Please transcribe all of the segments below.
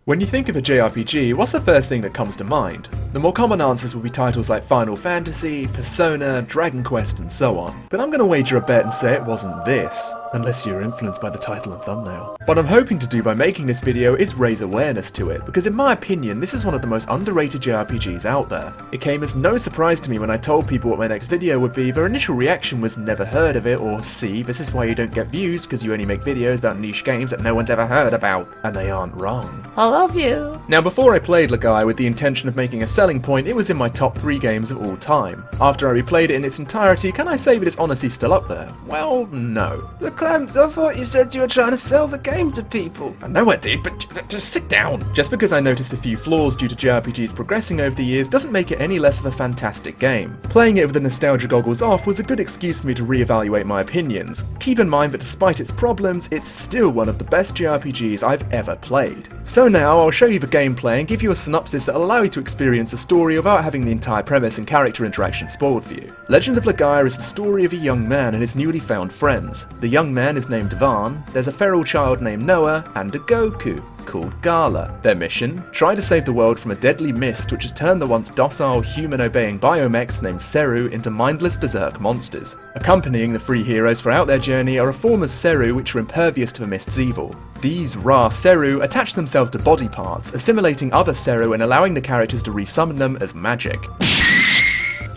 When you think of a JRPG, what's the first thing that comes to mind? The more common answers will be titles like Final Fantasy, Persona, Dragon Quest, and so on. But I'm going to wager a bet and say it wasn't this, unless you're influenced by the title and thumbnail. What I'm hoping to do by making this video is raise awareness to it, because in my opinion, this is one of the most underrated JRPGs out there. It came as no surprise to me when I told people what my next video would be. Their initial reaction was never heard of it, or see, this is why you don't get views, because you only make videos about niche games that no one's ever heard about. And they aren't wrong. I love you. Now, before I played Legaia with the intention of making a selling point, it was in my top 3 games of all time. After I replayed it in its entirety, can I say that it's honestly still up there? Well, no. The Clemps, I thought you said you were trying to sell the game to people. I know I did, but just sit down. Just because I noticed a few flaws due to JRPGs progressing over the years doesn't make it any less of a fantastic game. Playing it with the nostalgia goggles off was a good excuse for me to reevaluate my opinions. Keep in mind that despite its problems, it's still one of the best JRPGs I've ever played. So now I'll show you the gameplay and give you a synopsis that'll allow you to experience the story without having the entire premise and character interaction spoiled for you. Legend of Legaia is the story of a young man and his newly found friends. The young man is named Van, there's a feral child named Noah, and a Goku called Gala. Their mission? Try to save the world from a deadly mist which has turned the once docile, human-obeying biomechs named Seru into mindless berserk monsters. Accompanying the 3 heroes throughout their journey are a form of Seru which are impervious to the mist's evil. These Ra Seru attach themselves to body parts, assimilating other Seru and allowing the characters to resummon them as magic.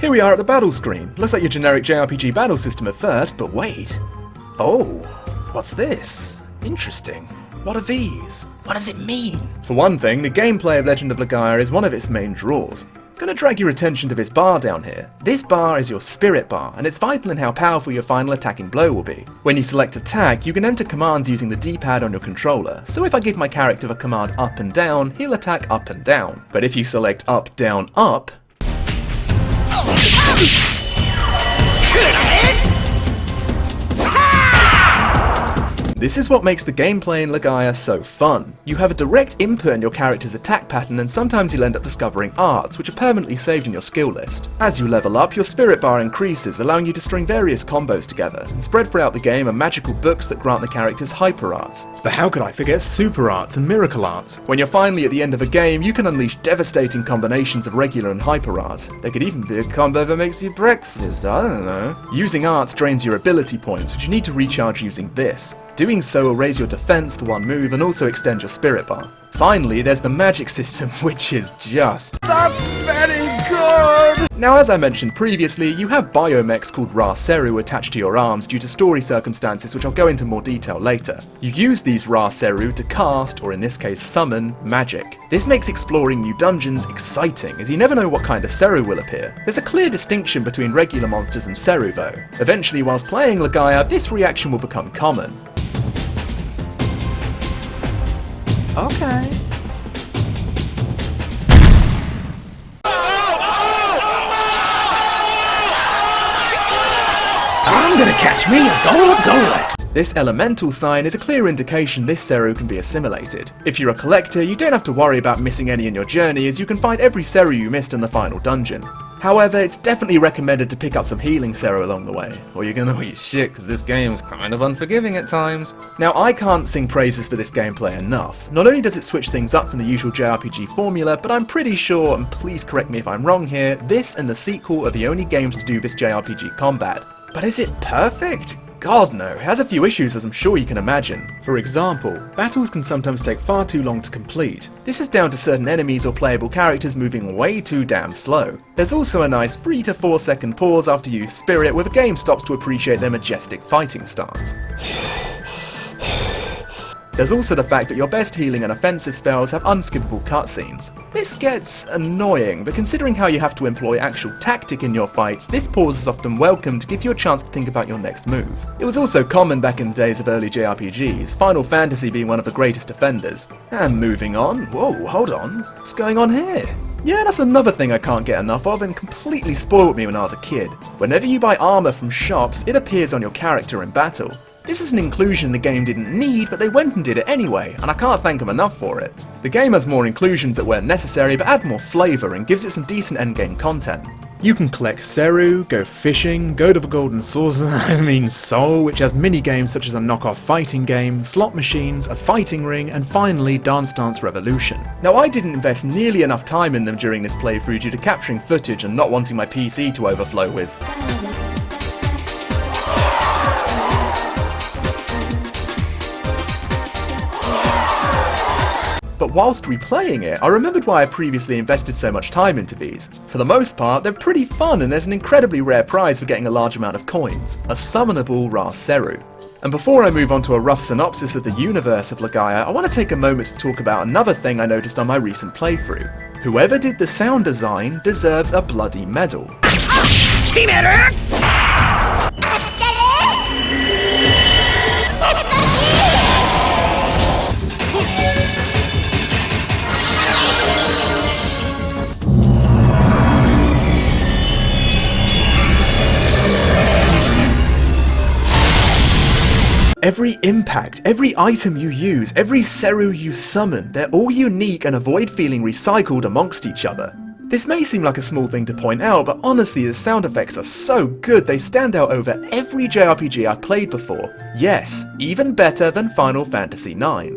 Here we are at the battle screen. Looks like your generic JRPG battle system at first, but wait. Oh, what's this? Interesting. What are these? What does it mean? For one thing, the gameplay of Legend of Legaia is one of its main draws. Gonna drag your attention to this bar down here. This bar is your spirit bar, and it's vital in how powerful your final attacking blow will be. When you select attack, you can enter commands using the D-pad on your controller, so if I give my character the command up and down, he'll attack up and down. But if you select up, down, up, this is what makes the gameplay in Legaia so fun. You have a direct input in your character's attack pattern, and sometimes you'll end up discovering arts, which are permanently saved in your skill list. As you level up, your spirit bar increases, allowing you to string various combos together, and spread throughout the game are magical books that grant the characters hyper arts. But how could I forget super arts and miracle arts? When you're finally at the end of a game, you can unleash devastating combinations of regular and hyper art. There could even be a combo that makes you breakfast, I don't know. Using arts drains your ability points, which you need to recharge using this. Doing so will raise your defense for one move and also extend your spirit bar. Finally, there's the magic system, which is just... that's very good! Now, as I mentioned previously, you have biomechs called Ra Seru attached to your arms due to story circumstances which I'll go into more detail later. You use these Ra Seru to cast, or in this case summon, magic. This makes exploring new dungeons exciting, as you never know what kind of Seru will appear. There's a clear distinction between regular monsters and Seru though. Eventually, whilst playing Legaia, this reaction will become common. Okay. I'm gonna catch me a gola. This elemental sign is a clear indication this Seru can be assimilated. If you're a collector, you don't have to worry about missing any in your journey, as you can find every Seru you missed in the final dungeon. However, it's definitely recommended to pick up some healing Seru along the way, or you're gonna eat shit because this game's kind of unforgiving at times. Now, I can't sing praises for this gameplay enough. Not only does it switch things up from the usual JRPG formula, but I'm pretty sure, and please correct me if I'm wrong here, this and the sequel are the only games to do this JRPG combat. But is it perfect? God no, it has a few issues as I'm sure you can imagine. For example, battles can sometimes take far too long to complete. This is down to certain enemies or playable characters moving way too damn slow. There's also a nice 3 to 4 second pause after you use spirit where the game stops to appreciate their majestic fighting stance. There's also the fact that your best healing and offensive spells have unskippable cutscenes. This gets annoying, but considering how you have to employ actual tactic in your fights, this pause is often welcome to give you a chance to think about your next move. It was also common back in the days of early JRPGs, Final Fantasy being one of the greatest offenders. And moving on, whoa, hold on, what's going on here? Yeah, that's another thing I can't get enough of and completely spoiled me when I was a kid. Whenever you buy armor from shops, it appears on your character in battle. This is an inclusion the game didn't need, but they went and did it anyway, and I can't thank them enough for it. The game has more inclusions that weren't necessary, but add more flavour and gives it some decent endgame content. You can collect Seru, go fishing, go to the Golden Saucer, Soul, which has mini-games such as a knockoff fighting game, slot machines, a fighting ring, and finally Dance Dance Revolution. Now I didn't invest nearly enough time in them during this playthrough due to capturing footage and not wanting my PC to overflow with. But whilst replaying it, I remembered why I previously invested so much time into these. For the most part, they're pretty fun and there's an incredibly rare prize for getting a large amount of coins, a summonable Ra Seru. And before I move on to a rough synopsis of the universe of Legaia, I want to take a moment to talk about another thing I noticed on my recent playthrough. Whoever did the sound design deserves a bloody medal. Every impact, every item you use, every Seru you summon, they're all unique and avoid feeling recycled amongst each other. This may seem like a small thing to point out, but honestly the sound effects are so good they stand out over every JRPG I've played before. Yes, even better than Final Fantasy IX.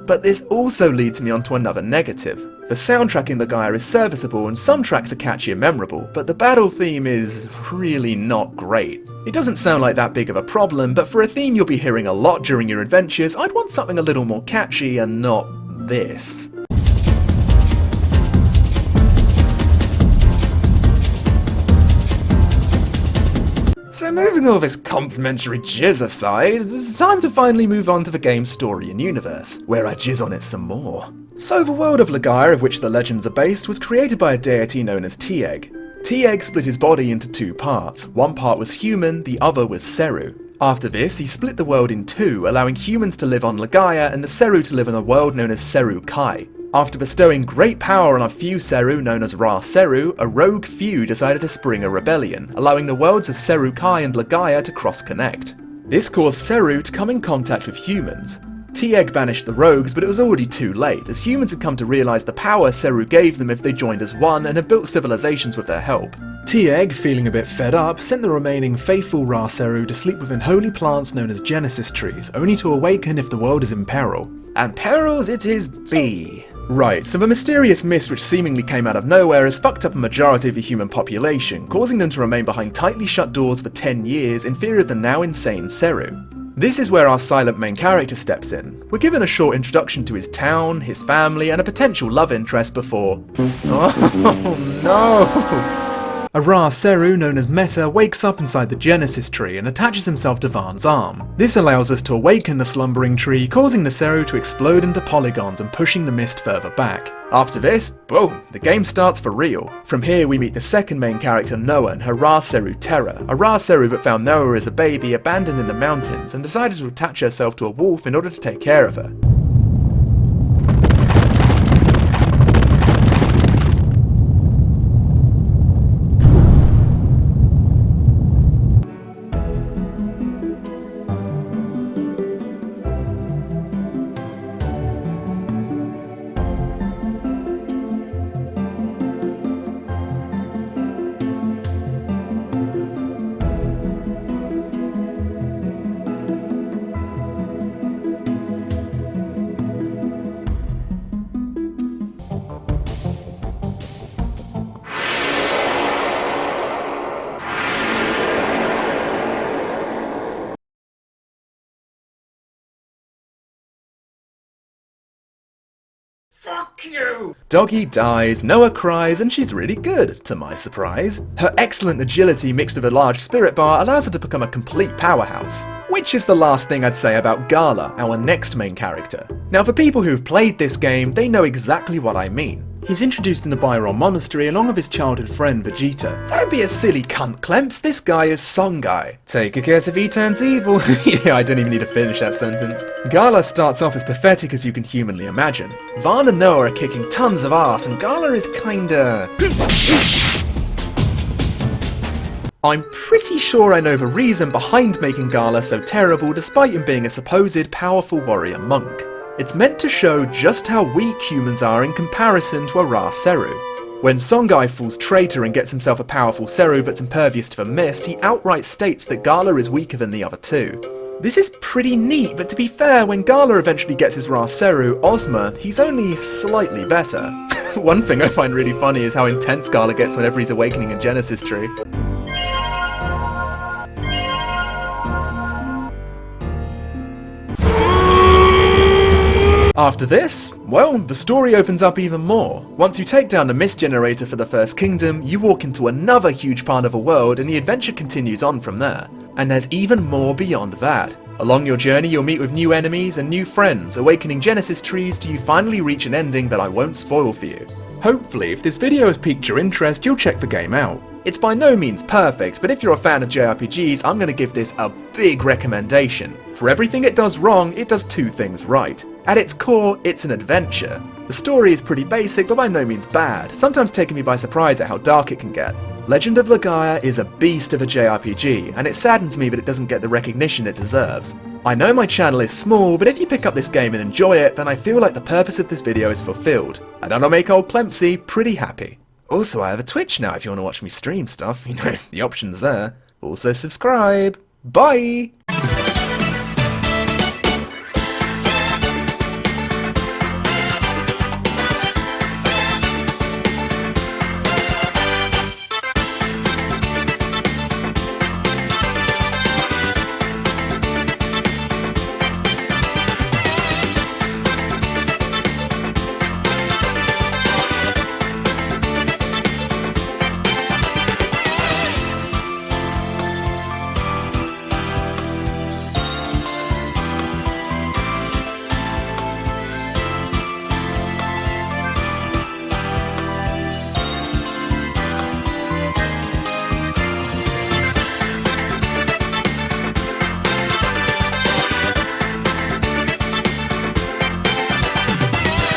But this also leads me on to another negative. The soundtrack in Legaia is serviceable and some tracks are catchy and memorable, but the battle theme is really not great. It doesn't sound like that big of a problem, but for a theme you'll be hearing a lot during your adventures, I'd want something a little more catchy and not this. So moving all this complimentary jizz aside, it was time to finally move on to the game's story and universe, where I jizz on it some more. So the world of Legaia, of which the legends are based, was created by a deity known as Tieg. Tieg split his body into two parts. One part was human, the other was Seru. After this, he split the world in two, allowing humans to live on Legaia and the Seru to live in a world known as Seru Kai. After bestowing great power on a few Seru known as Ra Seru, a rogue few decided to spring a rebellion, allowing the worlds of Seru Kai and Legaia to cross-connect. This caused Seru to come in contact with humans. Tieg banished the rogues, but it was already too late, as humans had come to realise the power Seru gave them if they joined as one and had built civilizations with their help. Tieg, feeling a bit fed up, sent the remaining faithful Ra Seru to sleep within holy plants known as Genesis trees, only to awaken if the world is in peril. And perils it is be. Right, so the mysterious mist which seemingly came out of nowhere has fucked up a majority of the human population, causing them to remain behind tightly shut doors for 10 years in fear of the now insane Seru. This is where our silent main character steps in. We're given a short introduction to his town, his family, and a potential love interest before... Oh no! A Ra Seru known as Meta wakes up inside the Genesis tree and attaches himself to Varn's arm. This allows us to awaken the slumbering tree, causing the Seru to explode into polygons and pushing the mist further back. After this, boom, the game starts for real. From here we meet the second main character, Noah, and her Ra Seru Terra, a Ra Seru that found Noah as a baby abandoned in the mountains and decided to attach herself to a wolf in order to take care of her. Fuck you! Doggy dies, Noah cries, and she's really good, to my surprise. Her excellent agility mixed with a large spirit bar allows her to become a complete powerhouse. Which is the last thing I'd say about Gala, our next main character. Now for people who've played this game, they know exactly what I mean. He's introduced in the Byron Monastery along with his childhood friend Vegeta. Don't be a silly cunt, Clemps, this guy is Songai. Take a guess if he turns evil. Yeah, I don't even need to finish that sentence. Gala starts off as pathetic as you can humanly imagine. Varn and Noah are kicking tons of ass and Gala is kinda... I'm pretty sure I know the reason behind making Gala so terrible despite him being a supposed powerful warrior monk. It's meant to show just how weak humans are in comparison to a Ra Seru. When Songhai falls traitor and gets himself a powerful Seru that's impervious to the mist, he outright states that Gala is weaker than the other two. This is pretty neat, but to be fair, when Gala eventually gets his Ra Seru, Ozma, he's only slightly better. One thing I find really funny is how intense Gala gets whenever he's awakening a Genesis tree. After this, well, the story opens up even more. Once you take down the mist generator for the First Kingdom, you walk into another huge part of the world and the adventure continues on from there. And there's even more beyond that. Along your journey you'll meet with new enemies and new friends, awakening Genesis trees till you finally reach an ending that I won't spoil for you. Hopefully, if this video has piqued your interest, you'll check the game out. It's by no means perfect, but if you're a fan of JRPGs, I'm going to give this a big recommendation. For everything it does wrong, it does two things right. At its core, it's an adventure. The story is pretty basic, but by no means bad, sometimes taking me by surprise at how dark it can get. Legend of Legaia is a beast of a JRPG, and it saddens me that it doesn't get the recognition it deserves. I know my channel is small, but if you pick up this game and enjoy it, then I feel like the purpose of this video is fulfilled, and that'll make old Clempsy pretty happy. Also, I have a Twitch now if you want to watch me stream stuff, you know, the option's there. Also subscribe. Bye!